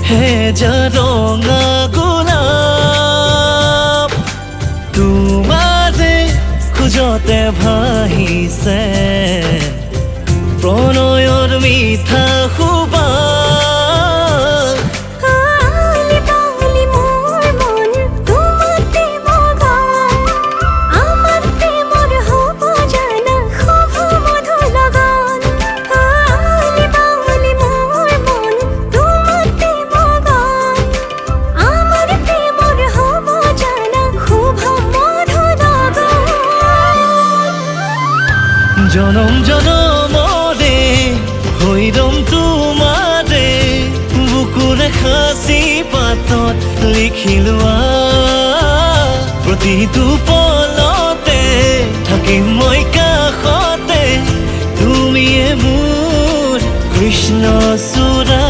হেজাৰঙা গোলাপ তোমাৰে খোজতে ভাহিছে প্ৰণয়ৰ মিঠা সুবাস জনম জনমৰে হৈ ৰম তোমাৰে বুকুৰে সাঁচি পাতত লিখি লোৱা প্ৰতিটো পলতে থাকিম মই কাষতে তুমিয়ে মোৰ কৃষ্ণ চূড়া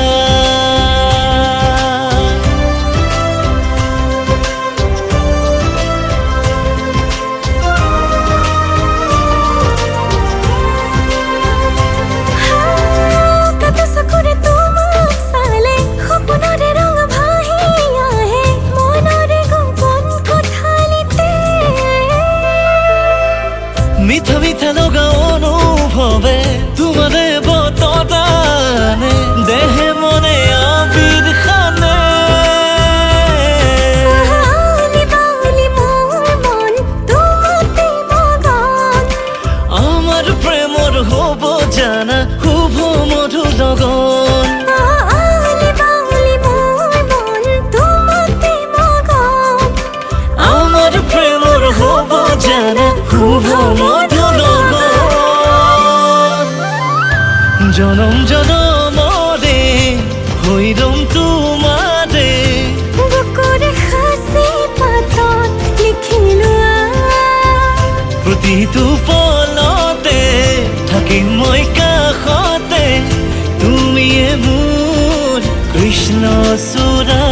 মিঠা মিঠা লগা অনুভৱে তোমাৰে বতটানে দেহে মনে আবিৰ খানে আমাৰ প্ৰেমৰ হ'ব জানা শুভ মধুৰ লগন আমাৰ প্ৰেমৰ হ'ব জানা শুভ মধুৰ লগন জনম জনমৰে হৈ ৰম তোমাৰে বুকুৰে সাঁচি পাতত লিখি লোৱা প্ৰতিটো পলতে থাকিম মই কাষতে তুমিয়ে মোৰ কৃষ্ণ চূড়া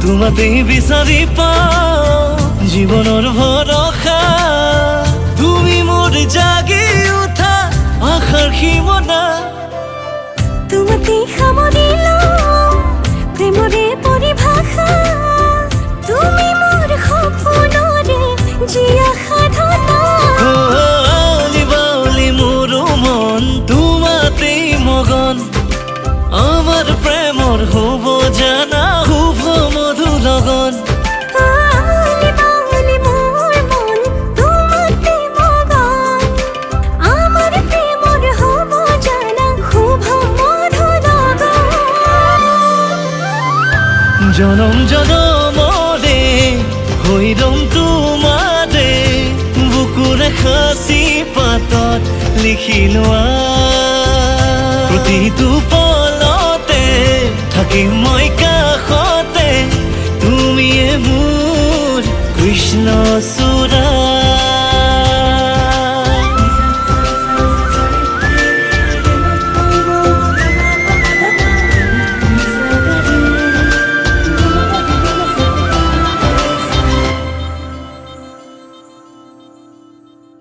তোমাতেই বিচাৰি পাওঁ জীৱনৰ ভৰসা তুমি মোৰ জাগি উঠা আশাৰ সীমনা তোমাতেই সামৰি লওঁ প্ৰেমৰে পৰিভাষা তুমি মোৰ সপোনৰে জীয়া সাধনা লিবাউলি মোৰো মন তোমাতেই মগন আমাৰ প্ৰেমৰ হ'ব জানা শুভ মধুৰ লগন জনম জনমৰে হৈ ৰম তোমাৰে বুকুৰে সাঁচি পাতত লিখি লোৱা প্ৰতিটো পলতে থাকিম মই কাষতে তুমিয়ে মোৰ কৃষ্ণ চূড়া